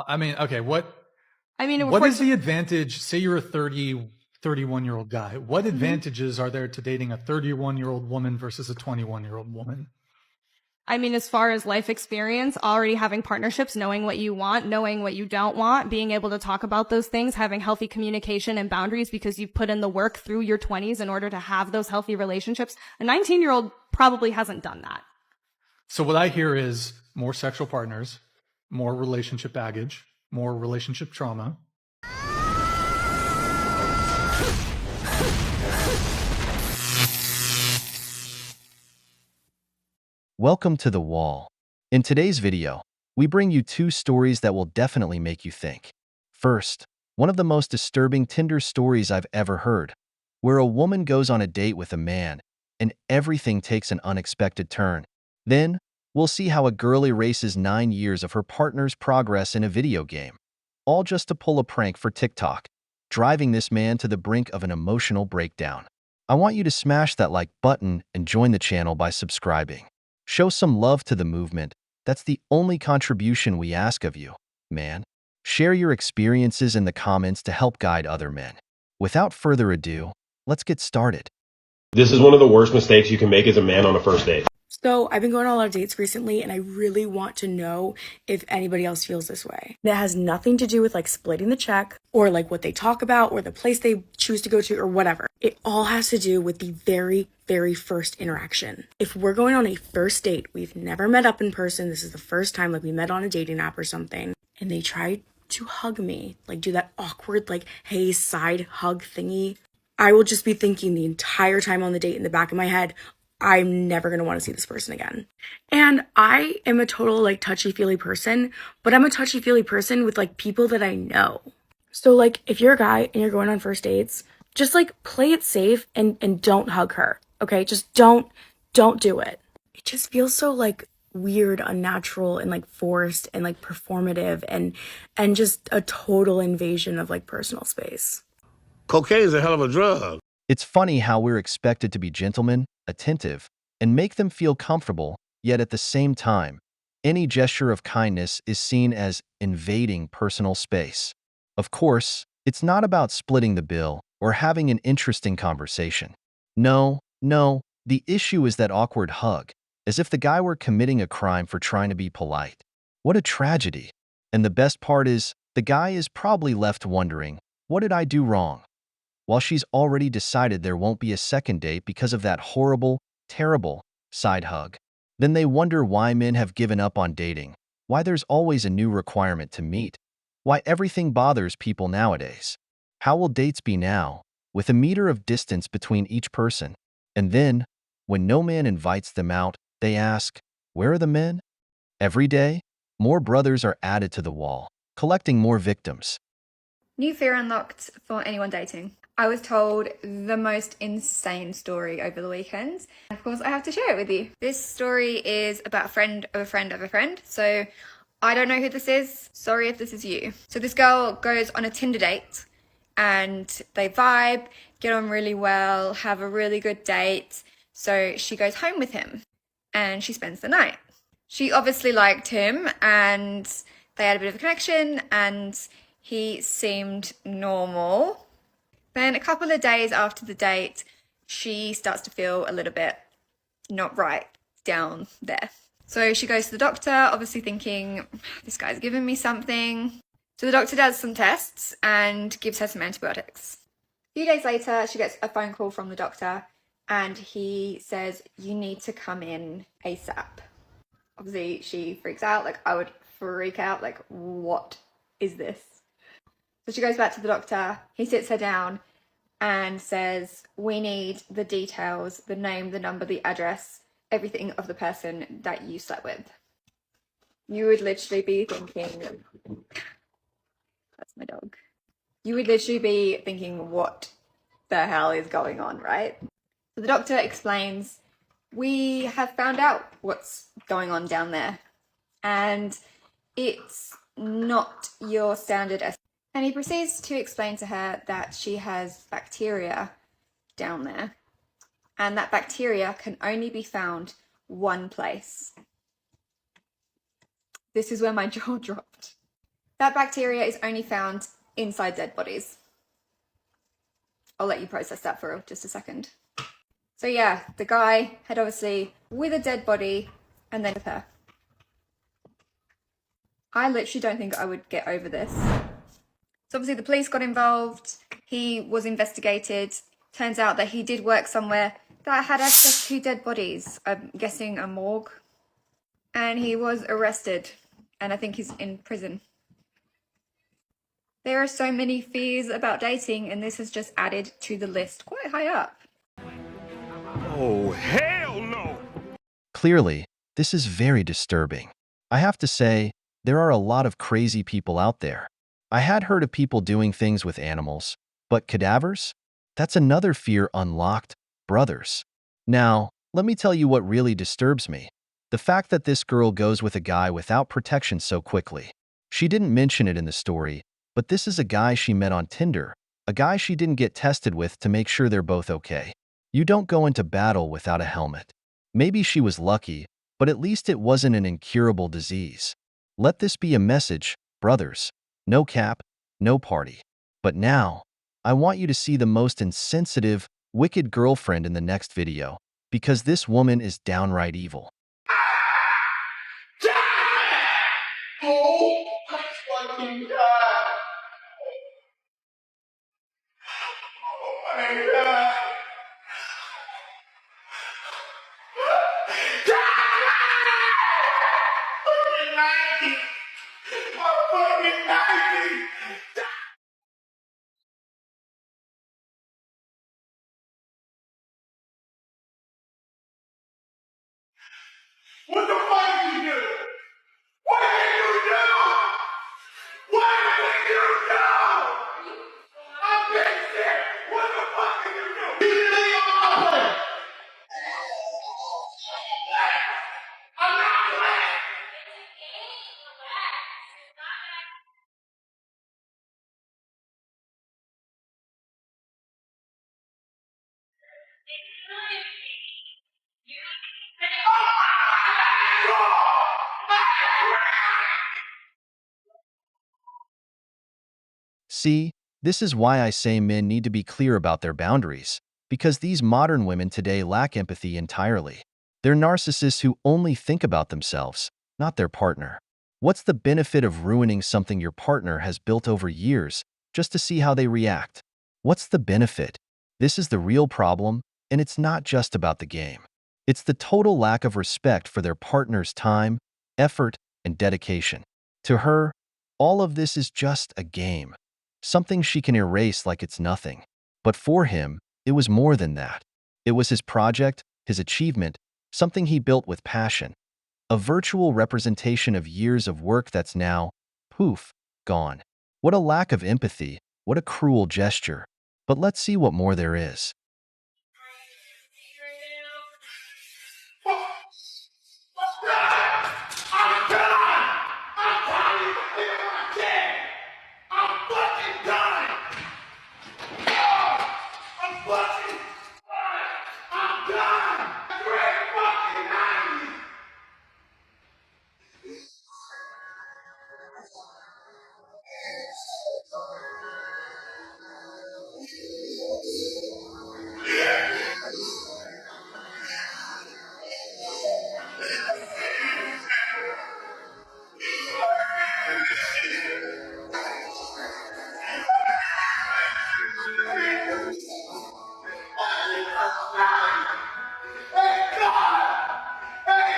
I mean, okay, I mean, what is the advantage? Say you're a 31-year-old guy. What advantages are there to dating a 31-year-old woman versus a 21-year-old woman? I mean, as far as life experience, already having partnerships, knowing what you want, knowing what you don't want, being able to talk about those things, having healthy communication and boundaries because you've put in the work through your 20s in order to have those healthy relationships. A 19-year-old probably hasn't done that. So what I hear is more sexual partners, more relationship baggage, more relationship trauma. Welcome to The Wall. In today's video, we bring you two stories that will definitely make you think. First, one of the most disturbing Tinder stories I've ever heard, where a woman goes on a date with a man and everything takes an unexpected turn. Then, we'll see how a girl erases 9 years of her partner's progress in a video game, all just to pull a prank for TikTok, driving this man to the brink of an emotional breakdown. I want you to smash that like button and join the channel by subscribing. Show some love to the movement. That's the only contribution we ask of you, man. Share your experiences in the comments to help guide other men. Without further ado, let's get started. This is one of the worst mistakes you can make as a man on a first date. So I've been going on a lot of dates recently, and I really want to know if anybody else feels this way. That has nothing to do with like splitting the check or like what they talk about or the place they choose to go to or whatever. It all has to do with the very, very first interaction. If we're going on a first date, we've never met up in person, this is the first time, like we met on a dating app or something, and they try to hug me, like do that awkward like hey side hug thingy, I will just be thinking the entire time on the date in the back of my head, I'm never going to want to see this person again. And I am a total like touchy-feely person, but I'm a touchy-feely person with like people that I know. So like if you're a guy and you're going on first dates, just like play it safe and don't hug her. Okay? Just don't do it. It just feels so like weird, unnatural, and like forced and like performative and just a total invasion of like personal space. Cocaine is a hell of a drug. It's funny how we're expected to be gentlemen, attentive, and make them feel comfortable, yet at the same time, any gesture of kindness is seen as invading personal space. Of course, it's not about splitting the bill or having an interesting conversation. No, the issue is that awkward hug, as if the guy were committing a crime for trying to be polite. What a tragedy. And the best part is, the guy is probably left wondering, what did I do wrong? While she's already decided there won't be a second date because of that horrible, terrible side hug. Then they wonder why men have given up on dating, why there's always a new requirement to meet, why everything bothers people nowadays. How will dates be now, with a meter of distance between each person? And then, when no man invites them out, they ask, where are the men? Every day, more brothers are added to the wall, collecting more victims. New fear unlocked for anyone dating. I was told the most insane story over the weekend. Of course, I have to share it with you. This story is about a friend of a friend of a friend. So I don't know who this is. Sorry if this is you. So this girl goes on a Tinder date and they vibe, get on really well, have a really good date. So she goes home with him and she spends the night. She obviously liked him and they had a bit of a connection and he seemed normal. Then a couple of days after the date, she starts to feel a little bit not right down there. So she goes to the doctor, obviously thinking, this guy's giving me something. So the doctor does some tests and gives her some antibiotics. A few days later, she gets a phone call from the doctor and he says, you need to come in ASAP. Obviously, she freaks out, like I would freak out, like what is this? So she goes back to the doctor, he sits her down and says, we need the details, the name, the number, the address, everything of the person that you slept with. You would literally be thinking, that's my dog. You would literally be thinking, what the hell is going on, right? So the doctor explains, we have found out what's going on down there and it's not your standard. And he proceeds to explain to her that she has bacteria down there and that bacteria can only be found one place. This is where my jaw dropped. That bacteria is only found inside dead bodies. I'll let you process that for just a second. So yeah, the guy had obviously with a dead body and then with her. I literally don't think I would get over this. So obviously the police got involved. He was investigated. Turns out that he did work somewhere that had access to dead bodies. I'm guessing a morgue. And he was arrested. And I think he's in prison. There are so many fears about dating, and this has just added to the list quite high up. Oh, hell no! Clearly, this is very disturbing. I have to say, there are a lot of crazy people out there. I had heard of people doing things with animals, but cadavers? That's another fear unlocked, brothers. Now, let me tell you what really disturbs me. The fact that this girl goes with a guy without protection so quickly. She didn't mention it in the story, but this is a guy she met on Tinder, a guy she didn't get tested with to make sure they're both okay. You don't go into battle without a helmet. Maybe she was lucky, but at least it wasn't an incurable disease. Let this be a message, brothers. No cap, no party. But now, I want you to see the most insensitive, wicked girlfriend in the next video, because this woman is downright evil. Oh, my fucking God! Oh, my God! Fucking 90! I'm fucking 90! What the fuck did you do? What did you do? What did you do? I'm being sick. What the fuck did you do? You didn't leave my place. I'm not playing. See, this is why I say men need to be clear about their boundaries, because these modern women today lack empathy entirely. They're narcissists who only think about themselves, not their partner. What's the benefit of ruining something your partner has built over years just to see how they react? What's the benefit? This is the real problem, and it's not just about the game. It's the total lack of respect for their partner's time, effort, and dedication. To her, all of this is just a game. Something she can erase like it's nothing. But for him, it was more than that. It was his project, his achievement, something he built with passion. A virtual representation of years of work that's now, poof, gone. What a lack of empathy, what a cruel gesture. But let's see what more there is. I'm done! I'm tired of living my kid! I'm fucking done! I'm fucking done! I'm done! Great fucking 90! Hey, God! Hey,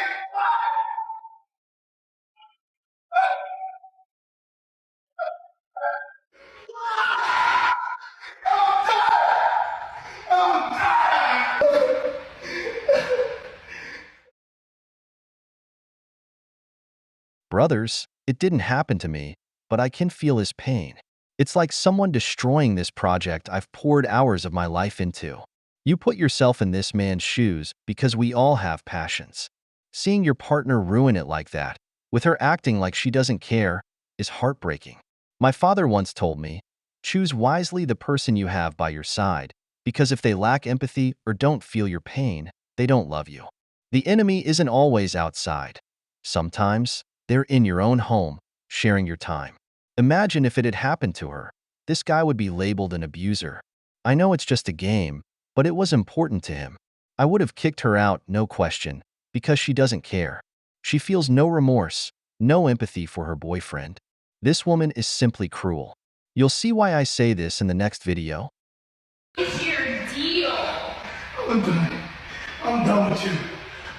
Brothers, it didn't happen to me, but I can feel his pain. It's like someone destroying this project I've poured hours of my life into. You put yourself in this man's shoes because we all have passions. Seeing your partner ruin it like that, with her acting like she doesn't care, is heartbreaking. My father once told me, choose wisely the person you have by your side, because if they lack empathy or don't feel your pain, they don't love you. The enemy isn't always outside. Sometimes, they're in your own home, sharing your time. Imagine if it had happened to her. This guy would be labeled an abuser. I know it's just a game, but it was important to him. I would have kicked her out, no question, because she doesn't care. She feels no remorse, no empathy for her boyfriend. This woman is simply cruel. You'll see why I say this in the next video. What's your deal? I'm done. I'm done with you.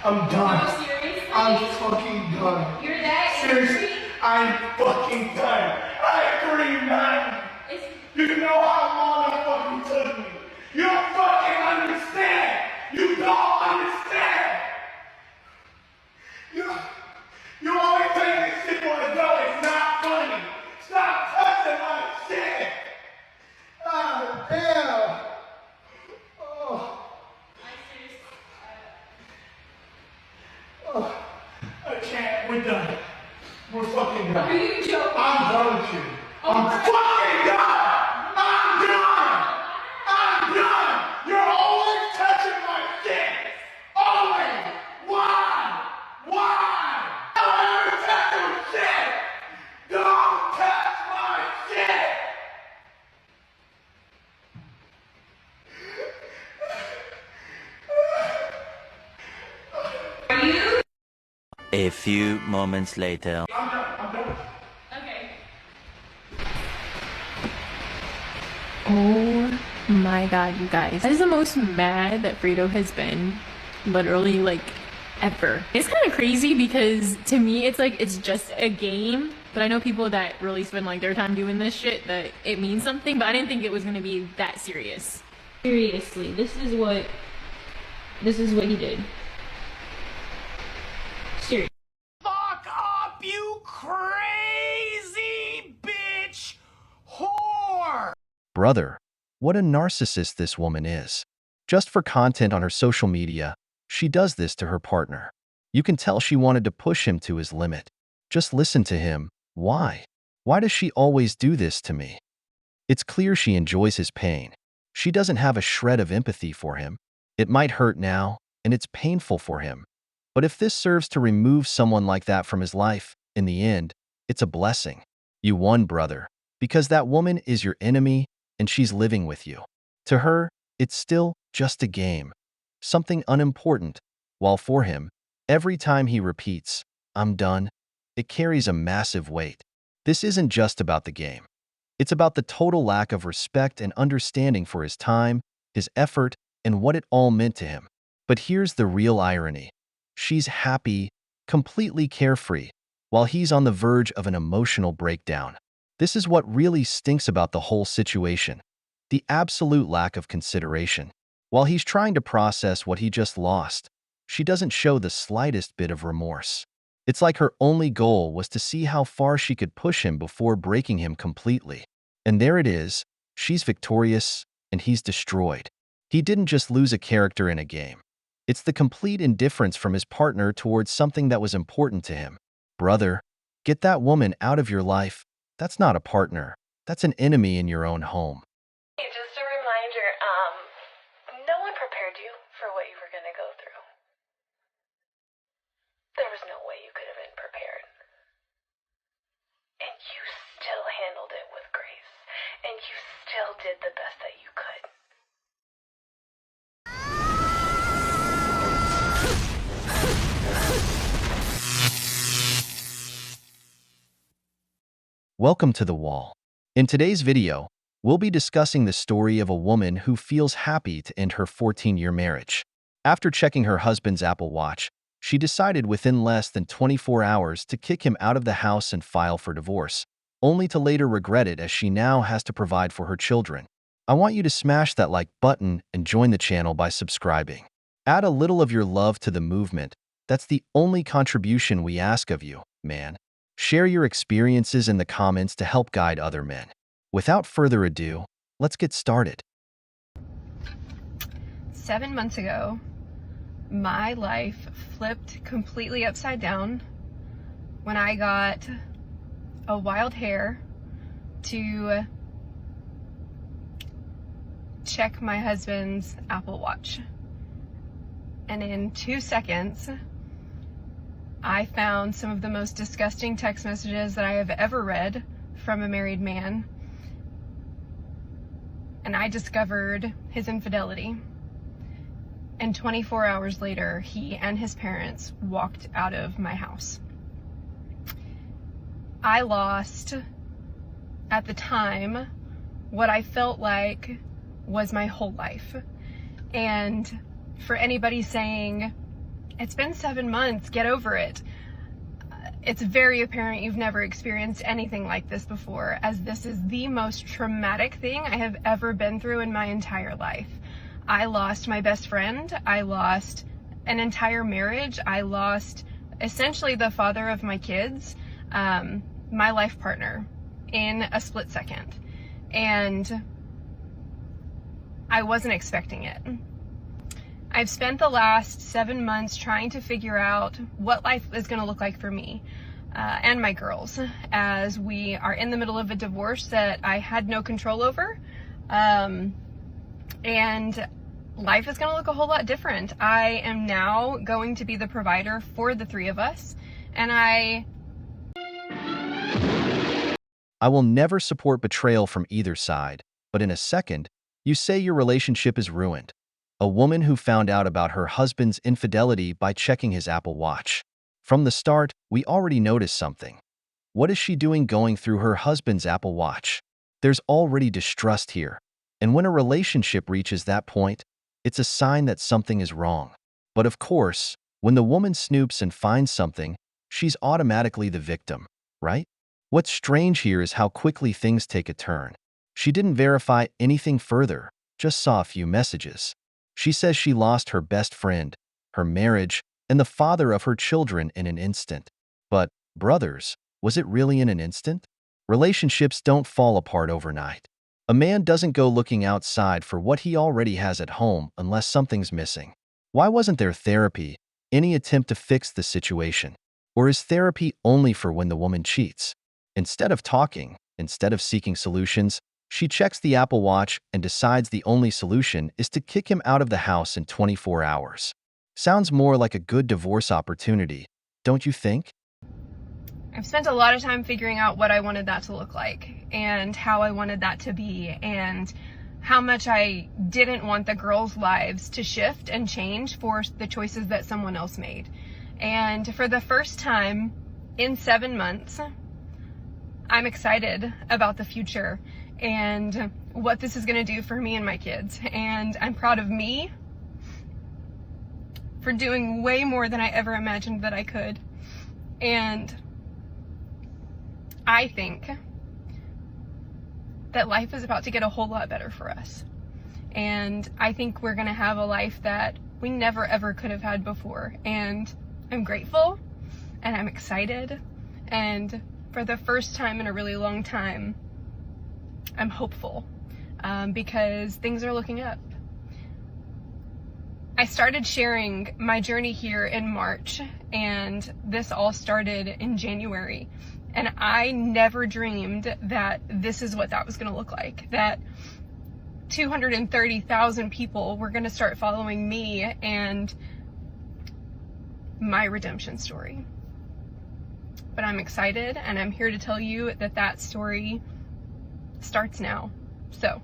I'm done. No, seriously? I'm fucking done. You're that Seriously, angry? I'm fucking done. I agree, man. You know how long it fucking took me. You don't fucking understand. You don't understand. You always take this shit for a joke. It's not funny. Stop touching my shit. Ah, damn. Oh, I can't. We're done. We're fucking done. Are you joking? I'm done with you. I'm fucking done. I'm done. I'm done. You're always touching my shit. Always. Why? Why? Don't ever touch your shit. Don't touch my shit. Are you? A few moments later. Okay. Oh my god, you guys. That is the most mad that Fredo has been, literally, like, ever. It's kind of crazy because to me it's like it's just a game, but I know people that really spend like their time doing this shit that it means something, but I didn't think it was gonna be that serious. Seriously, this is what he did. Seriously. Fuck up, you crazy bitch whore! Brother, what a narcissist this woman is. Just for content on her social media, she does this to her partner. You can tell she wanted to push him to his limit. Just listen to him. Why? Why does she always do this to me? It's clear she enjoys his pain. She doesn't have a shred of empathy for him. It might hurt now, and it's painful for him. But if this serves to remove someone like that from his life, in the end, it's a blessing. You won, brother, because that woman is your enemy and she's living with you. To her, it's still just a game, something unimportant, while for him, every time he repeats, "I'm done," it carries a massive weight. This isn't just about the game. It's about the total lack of respect and understanding for his time, his effort, and what it all meant to him. But here's the real irony. She's happy, completely carefree, while he's on the verge of an emotional breakdown. This is what really stinks about the whole situation. The absolute lack of consideration. While he's trying to process what he just lost, she doesn't show the slightest bit of remorse. It's like her only goal was to see how far she could push him before breaking him completely. And there it is. She's victorious, and he's destroyed. He didn't just lose a character in a game. It's the complete indifference from his partner towards something that was important to him. Brother, get that woman out of your life. That's not a partner. That's an enemy in your own home. Hey, just a reminder, no one prepared you for what you were going to go through. There was no way you could have been prepared. And you still handled it with grace. And you still did the best that you could. Welcome to The Wall. In today's video, we'll be discussing the story of a woman who feels happy to end her 14-year marriage. After checking her husband's Apple Watch, she decided within less than 24 hours to kick him out of the house and file for divorce, only to later regret it as she now has to provide for her children. I want you to smash that like button and join the channel by subscribing. Add a little of your love to the movement. That's the only contribution we ask of you, man. Share your experiences in the comments to help guide other men. Without further ado, let's get started. 7 months ago, my life flipped completely upside down when I got a wild hair to check my husband's Apple Watch. And in 2 seconds, I found some of the most disgusting text messages that I have ever read from a married man, and I discovered his infidelity. And 24 hours later, he and his parents walked out of my house. I lost, at the time, what I felt like was my whole life. And for anybody saying, it's been 7 months, get over it, it's very apparent you've never experienced anything like this before, as this is the most traumatic thing I have ever been through in my entire life. I lost my best friend, I lost an entire marriage, I lost essentially the father of my kids, my life partner, in a split second. And I wasn't expecting it. I've spent the last 7 months trying to figure out what life is going to look like for me and my girls, as we are in the middle of a divorce that I had no control over. And life is going to look a whole lot different. I am now going to be the provider for the three of us, and I will never support betrayal from either side, but in a second, you say your relationship is ruined. A woman who found out about her husband's infidelity by checking his Apple Watch. From the start, we already noticed something. What is she doing going through her husband's Apple Watch? There's already distrust here. And when a relationship reaches that point, it's a sign that something is wrong. But of course, when the woman snoops and finds something, she's automatically the victim, right? What's strange here is how quickly things take a turn. She didn't verify anything further, just saw a few messages. She says she lost her best friend, her marriage, and the father of her children in an instant. But, brothers, was it really in an instant? Relationships don't fall apart overnight. A man doesn't go looking outside for what he already has at home unless something's missing. Why wasn't there therapy, any attempt to fix the situation? Or is therapy only for when the woman cheats? Instead of talking, instead of seeking solutions, she checks the Apple Watch and decides the only solution is to kick him out of the house in 24 hours. Sounds more like a good divorce opportunity, don't you think? I've spent a lot of time figuring out what I wanted that to look like and how I wanted that to be and how much I didn't want the girls' lives to shift and change for the choices that someone else made. And for the first time in 7 months, I'm excited about the future and what this is going to do for me and my kids. And I'm proud of me for doing way more than I ever imagined that I could. And I think that life is about to get a whole lot better for us. And I think we're going to have a life that we never ever could have had before. And I'm grateful and I'm excited. And for the first time in a really long time, I'm hopeful because things are looking up. I started sharing my journey here in March, and this all started in January. And I never dreamed that this is what that was going to look like, that 230,000 people were going to start following me and my redemption story. But I'm excited, and I'm here to tell you that that story starts now. So,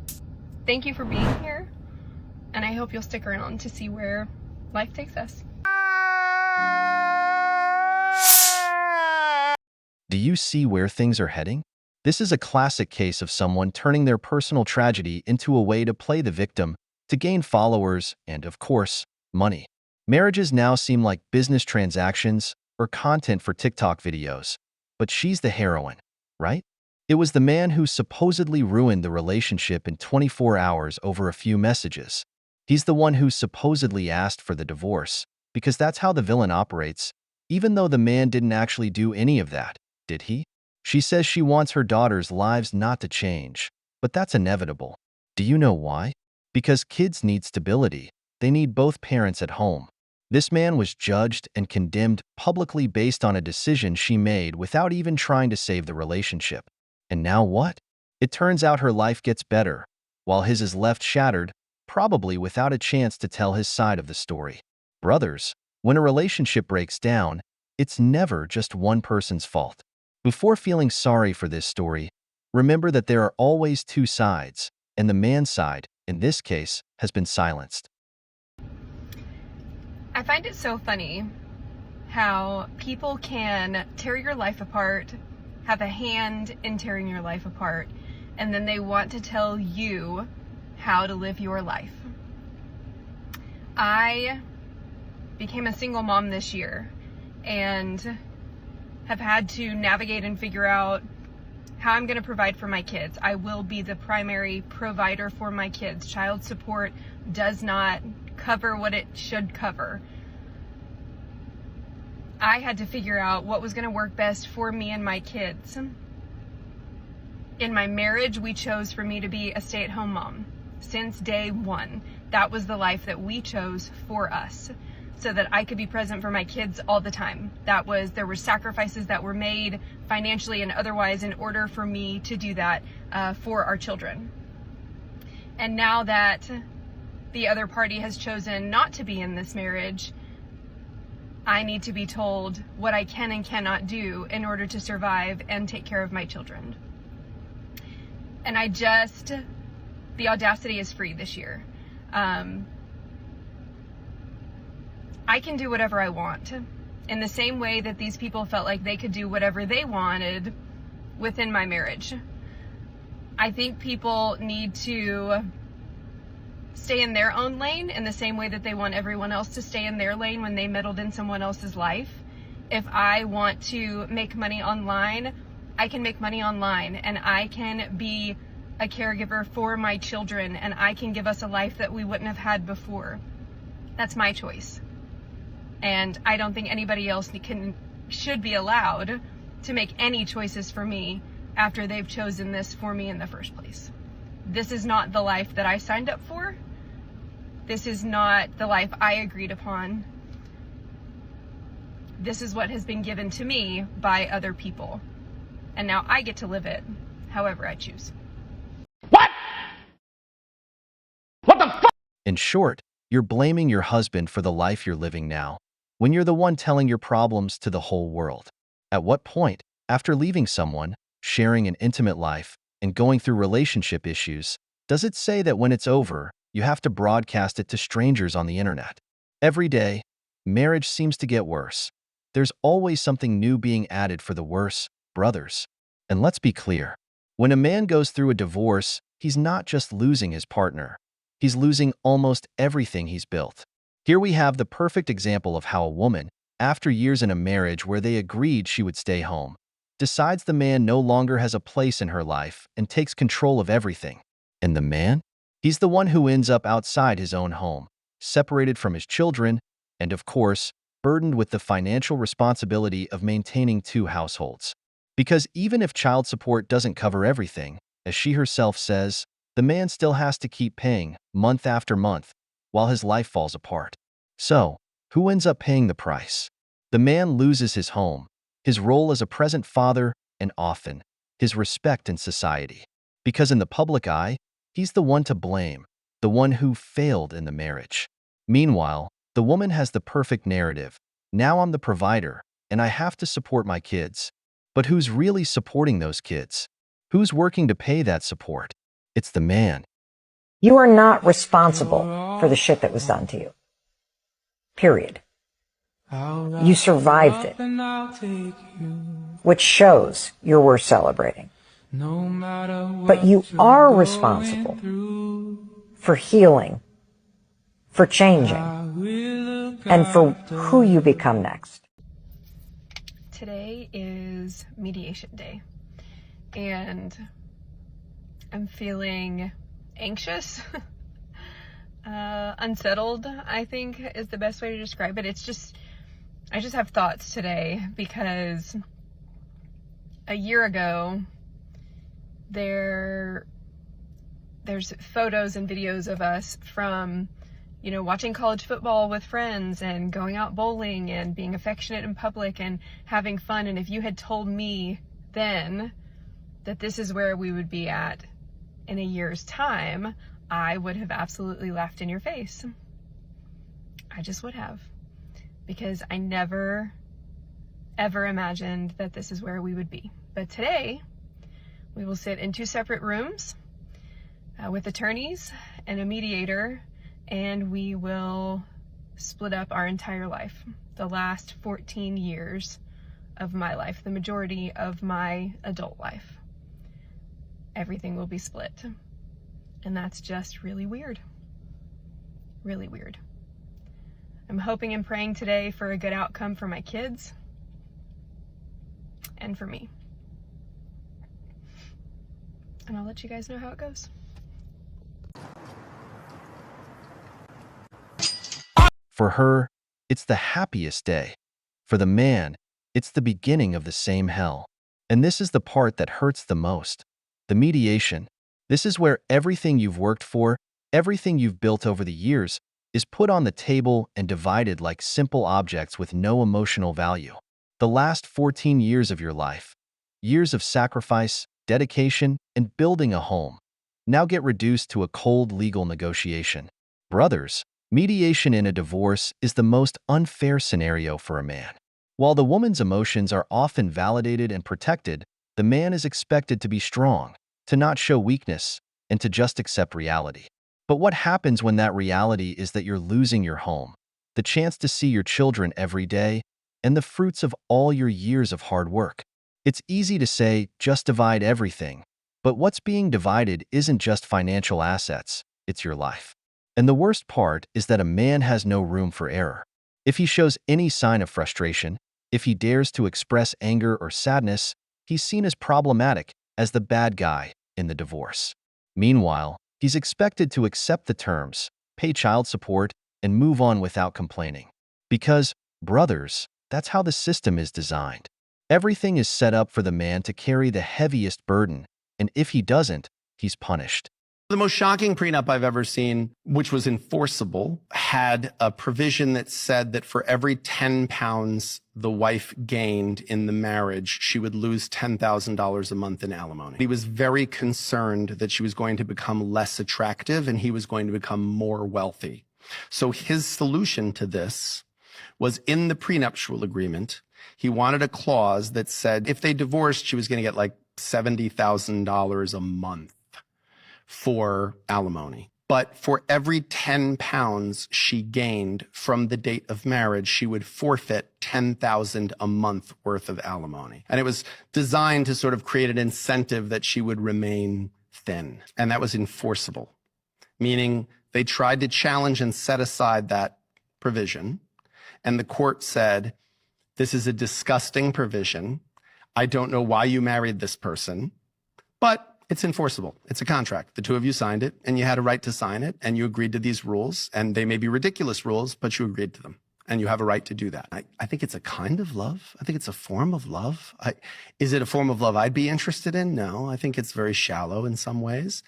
thank you for being here, and I hope you'll stick around to see where life takes us. Do you see where things are heading? This is a classic case of someone turning their personal tragedy into a way to play the victim, to gain followers, and, of course, money. Marriages now seem like business transactions or content for TikTok videos. But she's the heroine, right? It was the man who supposedly ruined the relationship in 24 hours over a few messages. He's the one who supposedly asked for the divorce, because that's how the villain operates, even though the man didn't actually do any of that, did he? She says she wants her daughters' lives not to change, but that's inevitable. Do you know why? Because kids need stability. They need both parents at home. This man was judged and condemned publicly based on a decision she made without even trying to save the relationship. And now what? It turns out her life gets better, while his is left shattered, probably without a chance to tell his side of the story. Brothers, when a relationship breaks down, it's never just one person's fault. Before feeling sorry for this story, Remember that there are always two sides, and the man's side, in this case, has been silenced. I find it so funny how people can tear your life apart, have a hand in tearing your life apart, and then they want to tell you how to live your life. I became a single mom this year and have had to navigate and figure out how I'm going to provide for my kids. I will be the primary provider for my kids. Child support does not cover what it should cover. I had to figure out what was going to work best for me and my kids. In my marriage, we chose for me to be a stay-at-home mom. Since day one, that was the life that we chose for us, so that I could be present for my kids all the time. There were sacrifices that were made financially and otherwise in order for me to do that for our children. And now that the other party has chosen not to be in this marriage, I need to be told what I can and cannot do in order to survive and take care of my children. And the audacity is free this year. I can do whatever I want in the same way that these people felt like they could do whatever they wanted within my marriage. I think people need to stay in their own lane in the same way that they want everyone else to stay in their lane when they meddled in someone else's life. If I want to make money online, I can make money online, and I can be a caregiver for my children, and I can give us a life that we wouldn't have had before. That's my choice. And I don't think anybody else should be allowed to make any choices for me after they've chosen this for me in the first place. This is not the life that I signed up for. This is not the life I agreed upon. This is what has been given to me by other people. And now I get to live it however I choose. What? What the fuck? In short, you're blaming your husband for the life you're living now, when you're the one telling your problems to the whole world. At what point, after leaving someone, sharing an intimate life, and going through relationship issues, does it say that when it's over, you have to broadcast it to strangers on the internet? Every day, marriage seems to get worse. There's always something new being added for the worse, brothers. And let's be clear, when a man goes through a divorce, he's not just losing his partner. He's losing almost everything he's built. Here we have the perfect example of how a woman, after years in a marriage where they agreed she would stay home, decides the man no longer has a place in her life and takes control of everything. And the man? He's the one who ends up outside his own home, separated from his children, and of course, burdened with the financial responsibility of maintaining two households. Because even if child support doesn't cover everything, as she herself says, the man still has to keep paying month after month while his life falls apart. So, who ends up paying the price? The man loses his home, his role as a present father, and often his respect in society. Because in the public eye, he's the one to blame, the one who failed in the marriage. Meanwhile, the woman has the perfect narrative. Now I'm the provider, and I have to support my kids. But who's really supporting those kids? Who's working to pay that support? It's the man. You are not responsible for the shit that was done to you. Period. You survived it, which shows you're worth celebrating. But you are responsible for healing, for changing, and for who you become next. Today is mediation day, and I'm feeling anxious, unsettled, I think is the best way to describe it. I just have thoughts today because a year ago, there's photos and videos of us from, watching college football with friends and going out bowling and being affectionate in public and having fun. And if you had told me then that this is where we would be at in a year's time, I would have absolutely laughed in your face. I just would have, because I never, ever imagined that this is where we would be. But today, We will sit in 2 separate rooms with attorneys and a mediator, and we will split up our entire life. The last 14 years of my life, the majority of my adult life. Everything will be split. And that's just really weird. Really weird. I'm hoping and praying today for a good outcome for my kids and for me. And I'll let you guys know how it goes. For her, it's the happiest day. For the man, it's the beginning of the same hell. And this is the part that hurts the most. The mediation. This is where everything you've worked for, everything you've built over the years, is put on the table and divided like simple objects with no emotional value. The last 14 years of your life. Years of sacrifice, dedication, and building a home. Now get reduced to a cold legal negotiation. Brothers, mediation in a divorce is the most unfair scenario for a man. While the woman's emotions are often validated and protected, the man is expected to be strong, to not show weakness, and to just accept reality. But what happens when that reality is that you're losing your home, the chance to see your children every day, and the fruits of all your years of hard work? It's easy to say, just divide everything. But what's being divided isn't just financial assets, it's your life. And the worst part is that a man has no room for error. If he shows any sign of frustration, if he dares to express anger or sadness, he's seen as problematic, as the bad guy in the divorce. Meanwhile, he's expected to accept the terms, pay child support, and move on without complaining. Because, brothers, that's how the system is designed. Everything is set up for the man to carry the heaviest burden, and if he doesn't, he's punished. The most shocking prenup I've ever seen, which was enforceable, had a provision that said that for every 10 pounds the wife gained in the marriage, she would lose $10,000 a month in alimony. He was very concerned that she was going to become less attractive and he was going to become more wealthy. So his solution to this was in the prenuptial agreement. He wanted a clause that said if they divorced, she was going to get like $70,000 a month for alimony. But for every 10 pounds she gained from the date of marriage, she would forfeit $10,000 a month worth of alimony. And it was designed to sort of create an incentive that she would remain thin. And that was enforceable, meaning they tried to challenge and set aside that provision. And the court said, this is a disgusting provision. I don't know why you married this person, but it's enforceable. It's a contract. The two of you signed it, and you had a right to sign it, and you agreed to these rules, and they may be ridiculous rules, but you agreed to them, and you have a right to do that. I think it's a kind of love. I think it's a form of love. Is it a form of love I'd be interested in? No, I think it's very shallow in some ways.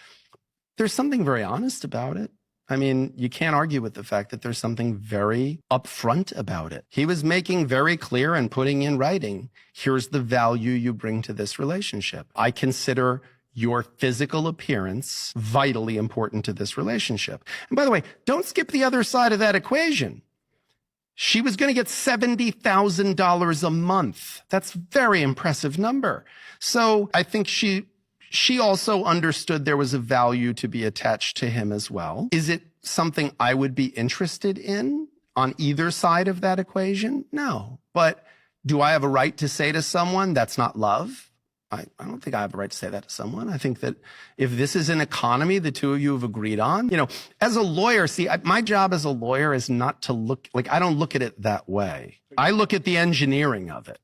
There's something very honest about it. I mean, you can't argue with the fact that there's something very upfront about it. He was making very clear and putting in writing, here's the value you bring to this relationship. I consider your physical appearance vitally important to this relationship. And by the way, don't skip the other side of that equation. She was going to get $70,000 a month. That's a very impressive number. So I think she also understood there was a value to be attached to him as well. Is it something I would be interested in on either side of that equation? No. But do I have a right to say to someone that's not love? I don't think I have a right to say that to someone. I think that if this is an economy the two of you have agreed on, as a lawyer, see, my job as a lawyer is not to look, I don't look at it that way. I look at the engineering of it.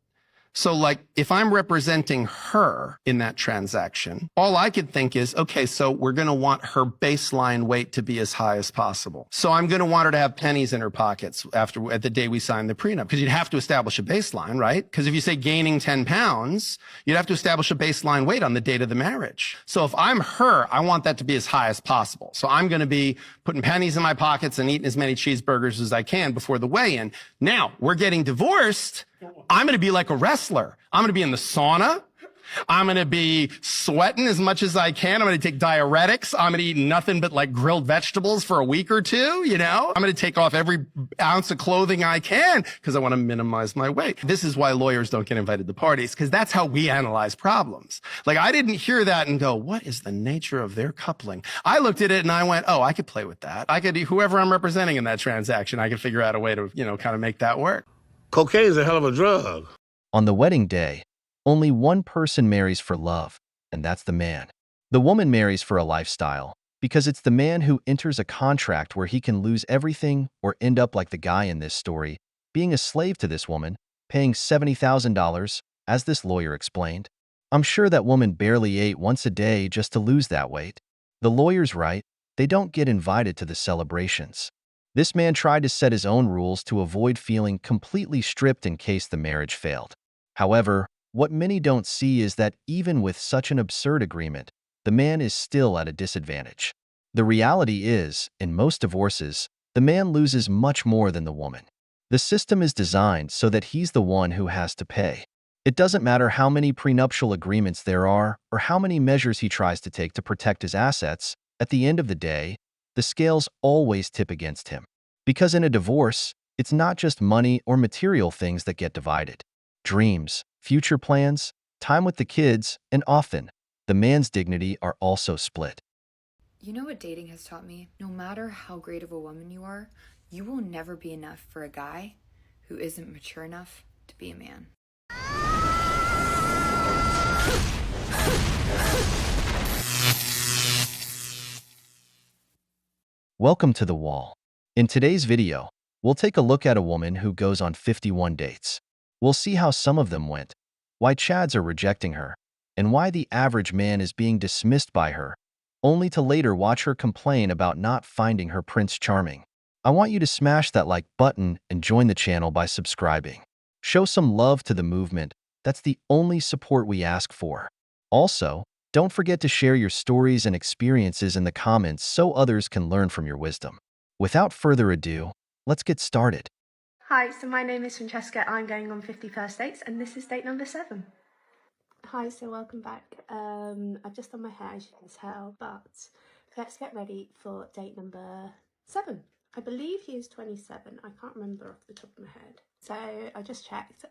So if I'm representing her in that transaction, all I could think is, okay, so we're going to want her baseline weight to be as high as possible. So I'm going to want her to have pennies in her pockets at the day we sign the prenup, because you'd have to establish a baseline, right? Because if you say gaining 10 pounds, you'd have to establish a baseline weight on the date of the marriage. So if I'm her, I want that to be as high as possible. So I'm going to be putting pennies in my pockets and eating as many cheeseburgers as I can before the weigh-in. Now, we're getting divorced. I'm going to be like a wrestler. I'm going to be in the sauna. I'm going to be sweating as much as I can. I'm going to take diuretics. I'm going to eat nothing but like grilled vegetables for a week or two, you know? I'm going to take off every ounce of clothing I can because I want to minimize my weight. This is why lawyers don't get invited to parties, because that's how we analyze problems. Like, I didn't hear that and go, what is the nature of their coupling? I looked at it and I went, oh, I could play with that. I could, whoever I'm representing in that transaction, I could figure out a way to, you know, kind of make that work. Cocaine is a hell of a drug. On the wedding day, only one person marries for love, and that's the man. The woman marries for a lifestyle, because it's the man who enters a contract where he can lose everything or end up like the guy in this story, being a slave to this woman, paying $70,000, as this lawyer explained. I'm sure that woman barely ate once a day just to lose that weight. The lawyer's right, they don't get invited to the celebrations. This man tried to set his own rules to avoid feeling completely stripped in case the marriage failed. However, what many don't see is that even with such an absurd agreement, the man is still at a disadvantage. The reality is, in most divorces, the man loses much more than the woman. The system is designed so that he's the one who has to pay. It doesn't matter how many prenuptial agreements there are or how many measures he tries to take to protect his assets, at the end of the day, the scales always tip against him. Because in a divorce, it's not just money or material things that get divided. Dreams, future plans, time with the kids, and often, the man's dignity are also split. You know what dating has taught me? No matter how great of a woman you are, you will never be enough for a guy who isn't mature enough to be a man. Welcome to The Wall. In today's video, we'll take a look at a woman who goes on 51 dates. We'll see how some of them went, why Chads are rejecting her, and why the average man is being dismissed by her, only to later watch her complain about not finding her Prince Charming. I want you to smash that like button and join the channel by subscribing. Show some love to the movement. That's the only support we ask for. Also, don't forget to share your stories and experiences in the comments so others can learn from your wisdom. Without further ado, let's get started. Hi, so my name is Francesca. I'm going on 50 first dates and this is date number 7. Hi, so welcome back. I've just done my hair, as you can tell, but let's get ready for date number 7. I believe he is 27. I can't remember off the top of my head. So I just checked.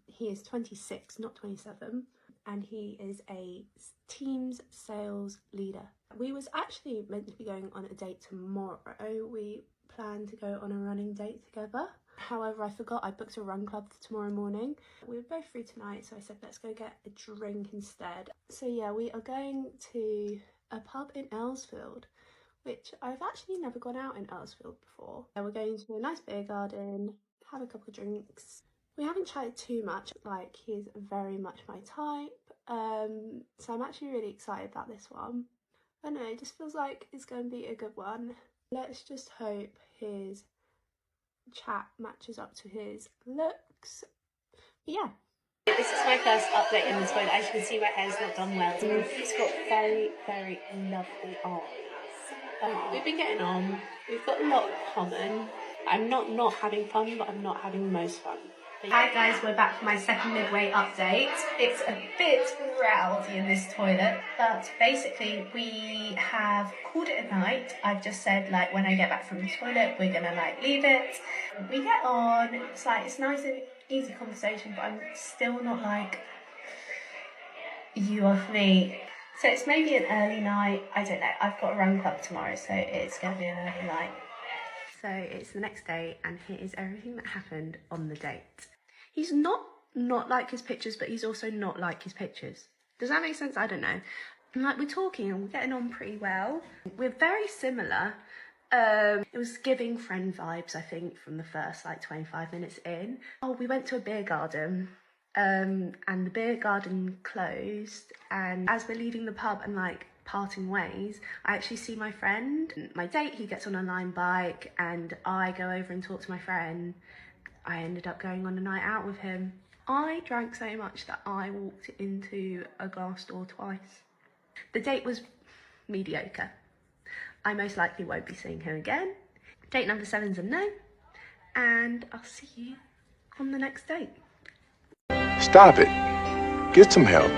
He is 26, not 27, and he is a Teams sales leader. We was actually meant to be going on a date tomorrow. We planned to go on a running date together. However, I forgot I booked a run club for tomorrow morning. We were both free tonight, so I said let's go get a drink instead. So yeah, we are going to a pub in Earlsfield, which I've actually never gone out in Earlsfield before. We're going to a nice beer garden, have a couple of drinks. We haven't chatted too much, like he's very much my type. So I'm actually really excited about this one. I don't know, it just feels like it's going to be a good one. Let's just hope his chat matches up to his looks. But yeah. This is my first update in this one. As you can see, my hair's not done well. He's got very, very lovely eyes. We've been getting on. We've got a lot in common. I'm not having fun, but I'm not having the most fun. Hi guys, we're back for my second midway update. It's a bit rowdy in this toilet, but basically we have called it a night. I've just said like when I get back from the toilet, we're gonna like leave it. We get on, it's nice and easy conversation, but I'm still not like you off me. So it's maybe an early night, I don't know. I've got a run club tomorrow, so it's gonna be an early night. So it's the next day and here is everything that happened on the date. He's not like his pictures, but he's also not like his pictures. Does that make sense? I don't know. And like we're talking and we're getting on pretty well. We're very similar. It was giving friend vibes, I think, from the first like 25 minutes in. Oh, we went to a beer garden and the beer garden closed. And as we're leaving the pub and like parting ways, I actually see my friend. My date, he gets on a Lime bike and I go over and talk to my friend. I ended up going on a night out with him. I drank so much that I walked into a glass door twice. The date was mediocre. I most likely won't be seeing him again. Date number 7's a no, and I'll see you on the next date. Stop it. Get some help.